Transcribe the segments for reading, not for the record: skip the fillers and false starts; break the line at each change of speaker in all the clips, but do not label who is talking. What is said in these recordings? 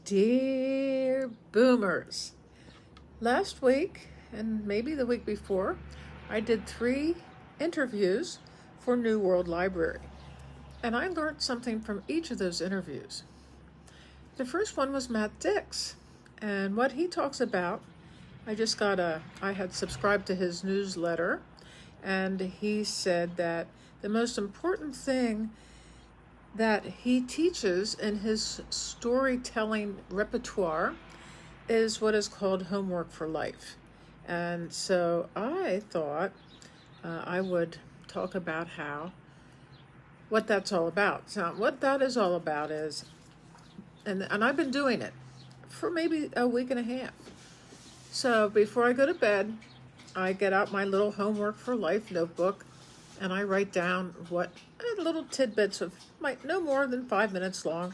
Dear Boomers, last week and maybe the week before, I did 3 interviews for New World Library, and I learned something from each of those interviews. The first one was Matt Dix, and what he talks about, I had subscribed to his newsletter, and he said that the most important thing that he teaches in his storytelling repertoire is what is called homework for life. And so I thought I would talk about what that's all about. So what that is all about is, and I've been doing it for maybe a week and a half. So before I go to bed, I get out my little homework for life notebook and I write down little tidbits of no more than 5 minutes long,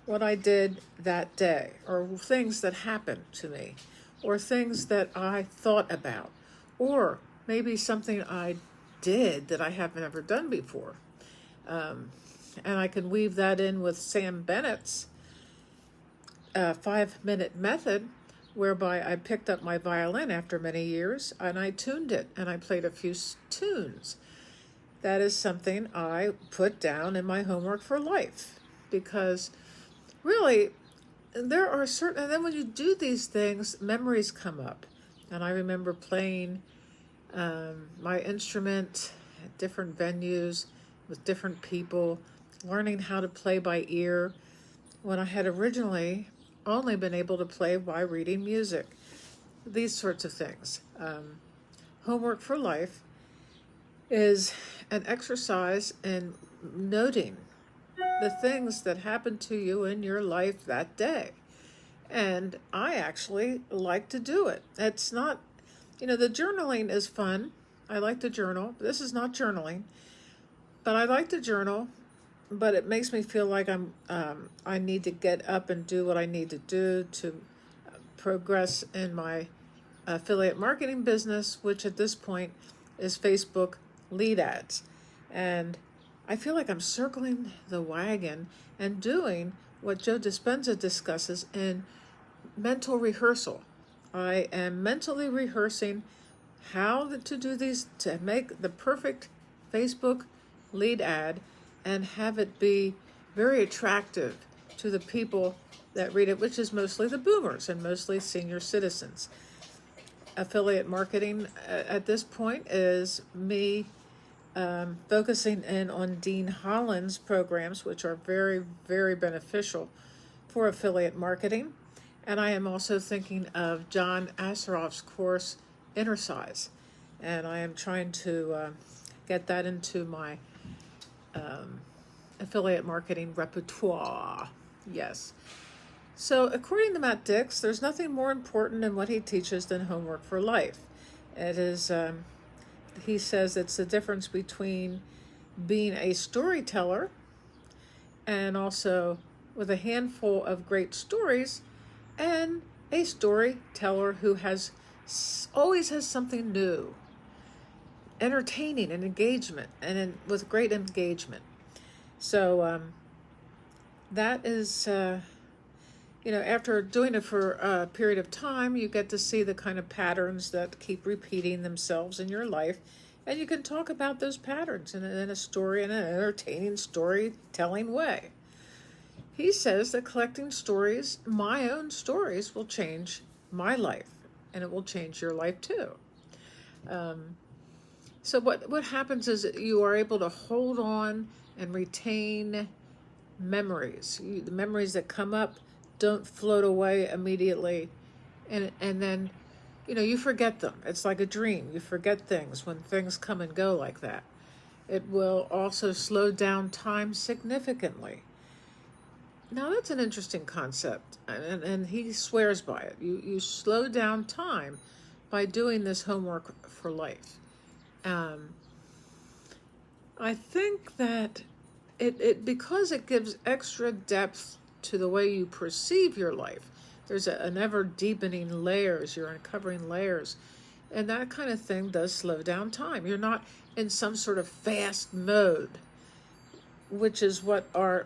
what I did that day, or things that happened to me, or things that I thought about, or maybe something I did that I haven't ever done before. And I can weave that in with Sam Bennett's 5-minute method, whereby I picked up my violin after many years and I tuned it and I played a few tunes. That is something I put down in my homework for life, because really there are certain, and then when you do these things, memories come up. And I remember playing my instrument at different venues with different people, learning how to play by ear when I had originally only been able to play by reading music. These sorts of things. Homework for life is an exercise in noting the things that happened to you in your life that day. And I actually like to do it. It's not, the journaling is fun. I like to journal. This is not journaling, but I like to journal, but it makes me feel like I need to get up and do what I need to do to progress in my affiliate marketing business, which at this point is Facebook lead ads. And I feel like I'm circling the wagon and doing what Joe Dispenza discusses in mental rehearsal. I am mentally rehearsing how to do these, to make the perfect Facebook lead ad and have it be very attractive to the people that read it, which is mostly the boomers and mostly senior citizens. Affiliate marketing at this point is me focusing in on Dean Holland's programs, which are very, very beneficial for affiliate marketing. And I am also thinking of John Asarof's course, Inner Size. And I am trying to get that into my affiliate marketing repertoire. Yes. So according to Matt Dix, there's nothing more important in what he teaches than homework for life. It is, he says it's the difference between being a storyteller and also with a handful of great stories, and a storyteller who always has something new, entertaining and engagement, and with great engagement. So that is, after doing it for a period of time, you get to see the kind of patterns that keep repeating themselves in your life, and you can talk about those patterns in a story, in an entertaining storytelling way. He says that collecting stories, my own stories, will change my life, and it will change your life too. So what happens is that you are able to hold on and retain memories. The memories that come up don't float away immediately, and then you forget them. It's like a dream. You forget things when things come and go like that. It will also slow down time significantly. Now that's an interesting concept, and he swears by it. You slow down time by doing this homework for life. I think that it because it gives extra depth to the way you perceive your life. There's an ever deepening layers. You're uncovering layers, and that kind of thing does slow down time. You're not in some sort of fast mode, which is what our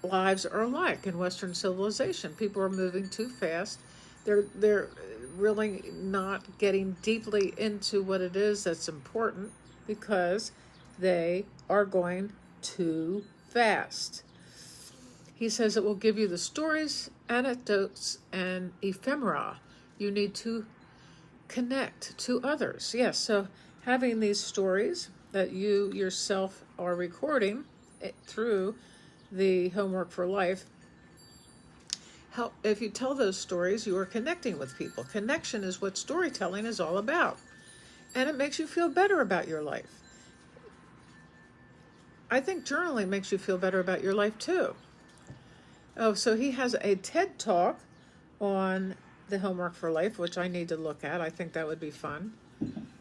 lives are like in Western civilization. People are moving too fast. They're really not getting deeply into what it is that's important because they are going too fast. He says it will give you the stories, anecdotes, and ephemera you need to connect to others. Yes, so having these stories that you yourself are recording through the Homework for Life, if you tell those stories, you are connecting with people. Connection is what storytelling is all about. And it makes you feel better about your life. I think journaling makes you feel better about your life too. Oh, so he has a TED Talk on the Homework for Life, which I need to look at. I think that would be fun.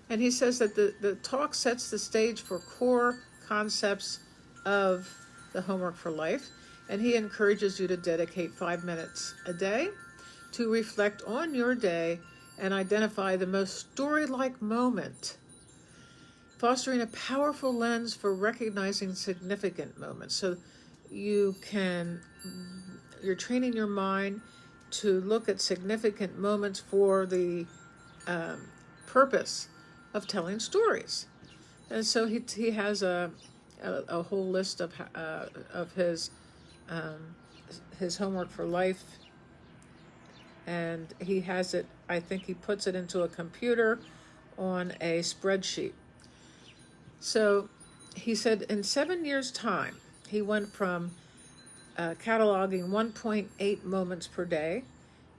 And he says that the talk sets the stage for core concepts of the Homework for Life. And he encourages you to dedicate 5 minutes a day to reflect on your day and identify the most story-like moment, fostering a powerful lens for recognizing significant moments. So you're training your mind to look at significant moments for the purpose of telling stories. And so he has a whole list of his Homework for Life, and he has it, I think he puts it into a computer on a spreadsheet. So he said in 7 years' time, he went from cataloging 1.8 moments per day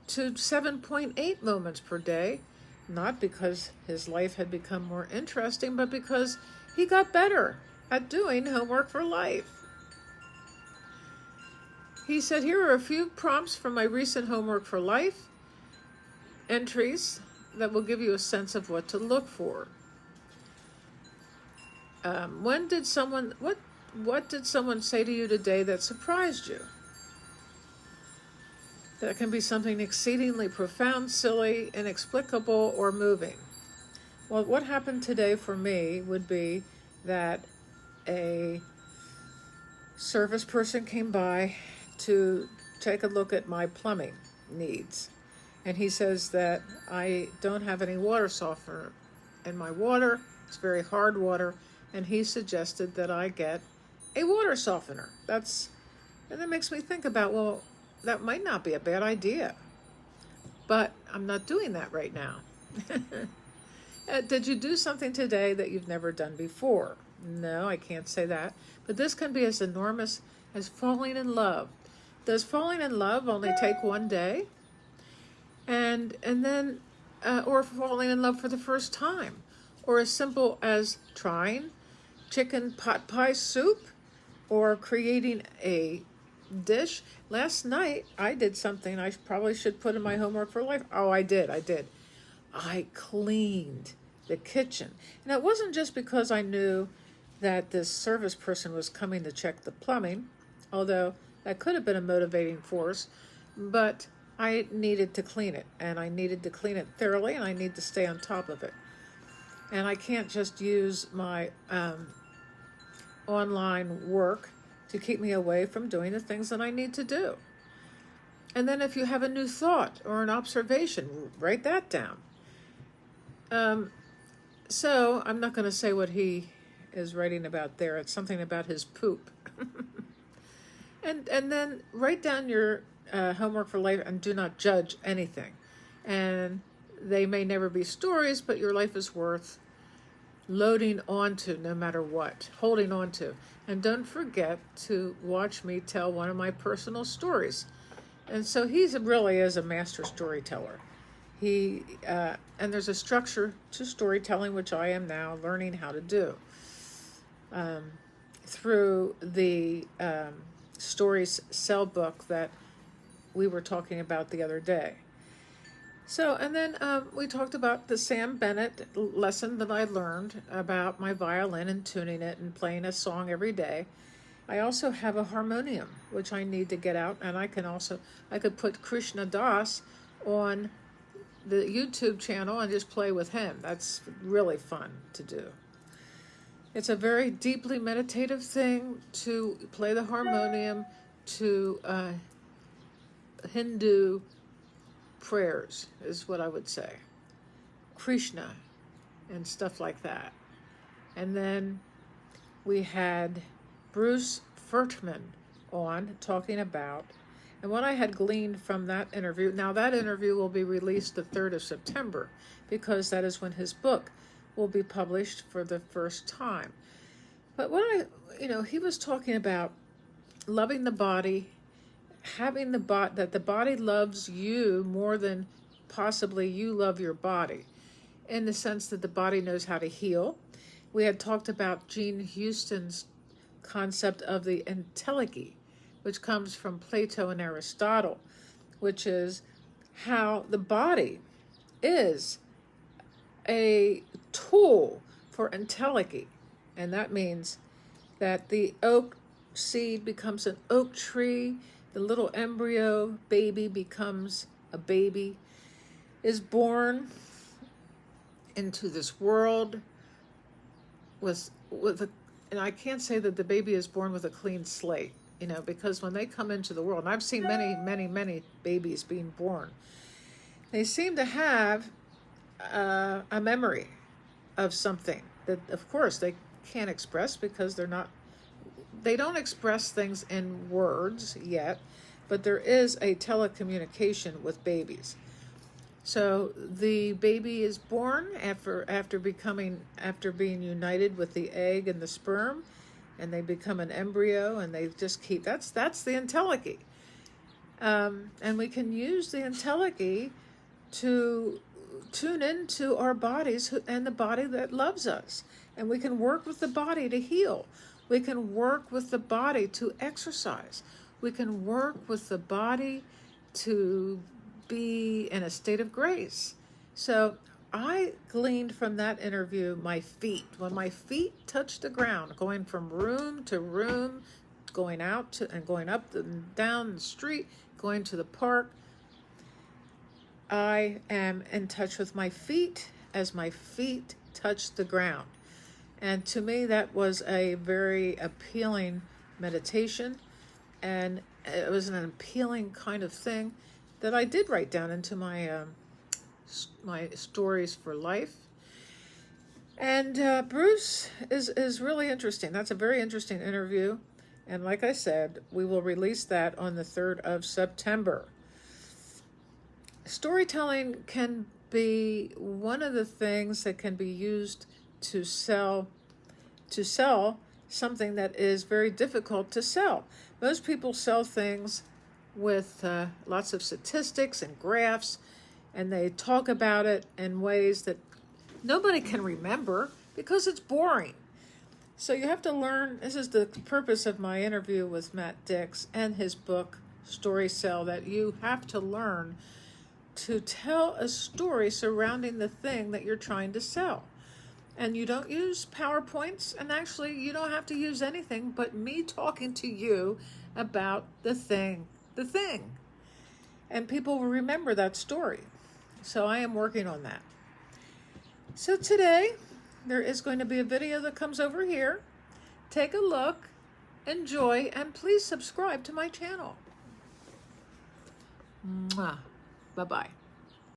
to 7.8 moments per day, not because his life had become more interesting, but because he got better at doing Homework for Life. He said, here are a few prompts from my recent Homework for Life entries that will give you a sense of what to look for. What did someone say to you today that surprised you? That can be something exceedingly profound, silly, inexplicable, or moving. Well, what happened today for me would be that a service person came by to take a look at my plumbing needs. And he says that I don't have any water softener in my water. It's very hard water. And he suggested that I get a water softener. And that makes me think about, well, that might not be a bad idea. But I'm not doing that right now. Did you do something today that you've never done before? No, I can't say that. But this can be as enormous as falling in love. Does falling in love only take one day? And then, or falling in love for the first time? Or as simple as trying chicken pot pie soup? Or creating a dish? Last night, I did something I probably should put in my Homework for Life. Oh, I did. I cleaned the kitchen. And it wasn't just because I knew that this service person was coming to check the plumbing, although that could have been a motivating force, but I needed to clean it, and I needed to clean it thoroughly, and I need to stay on top of it. And I can't just use my online work to keep me away from doing the things that I need to do. And then if you have a new thought or an observation, write that down. So I'm not going to say what he is writing about there. It's something about his poop. And then write down your Homework for Life and do not judge anything. And they may never be stories, but your life is worth loading onto no matter what, holding on to. And don't forget to watch me tell one of my personal stories. And so he really is a master storyteller. And there's a structure to storytelling, which I am now learning how to do through the Stories Cell book that we were talking about the other day. So, and then we talked about the Sam Bennett lesson that I learned about my violin and tuning it and playing a song every day. I also have a harmonium, which I need to get out, and I could put Krishna Das on the YouTube channel and just play with him. That's really fun to do. It's a very deeply meditative thing to play the harmonium to Hindu prayers, is what I would say. Krishna and stuff like that. And then we had Bruce Furtman on talking about, and what I had gleaned from that interview. Now that interview will be released the 3rd of September because that is when his book will be published for the first time. But he was talking about loving the body, having that the body loves you more than possibly you love your body, in the sense that the body knows how to heal. We had talked about Jean Houston's concept of the entelechy, which comes from Plato and Aristotle, which is how the body is a tool for entelechy. And that means that the oak seed becomes an oak tree, the little embryo baby becomes a baby, is born into this world with and I can't say that the baby is born with a clean slate, because when they come into the world, and I've seen many, many, many babies being born, they seem to have a memory of something that, of course, they can't express because they don't express things in words yet, but there is a telecommunication with babies. So the baby is born after being united with the egg and the sperm, and they become an embryo, and they just keep, that's the entelechy. And we can use the entelechy to tune into our bodies and the body that loves us. And we can work with the body to heal. We can work with the body to exercise. We can work with the body to be in a state of grace. So I gleaned from that interview my feet. When my feet touched the ground, going from room to room, going out to and going up and down the street, going to the park, I am in touch with my feet as my feet touch the ground. And to me, that was a very appealing meditation, and it was an appealing kind of thing that I did write down into my my stories for life. And Bruce is really interesting. That's a very interesting interview. And like I said, we will release that on the 3rd of September. Storytelling can be one of the things that can be used to sell something that is very difficult to sell. Most people sell things with lots of statistics and graphs, and they talk about it in ways that nobody can remember because it's boring. So you have to learn. This is the purpose of my interview with Matt Dix and his book, Story Sell, that you have to learn to tell a story surrounding the thing that you're trying to sell. And you don't use PowerPoints, and actually you don't have to use anything but me talking to you about the thing. And people will remember that story. So I am working on that. So today, there is going to be a video that comes over here. Take a look, enjoy, and please subscribe to my channel. Mwah. Bye-bye.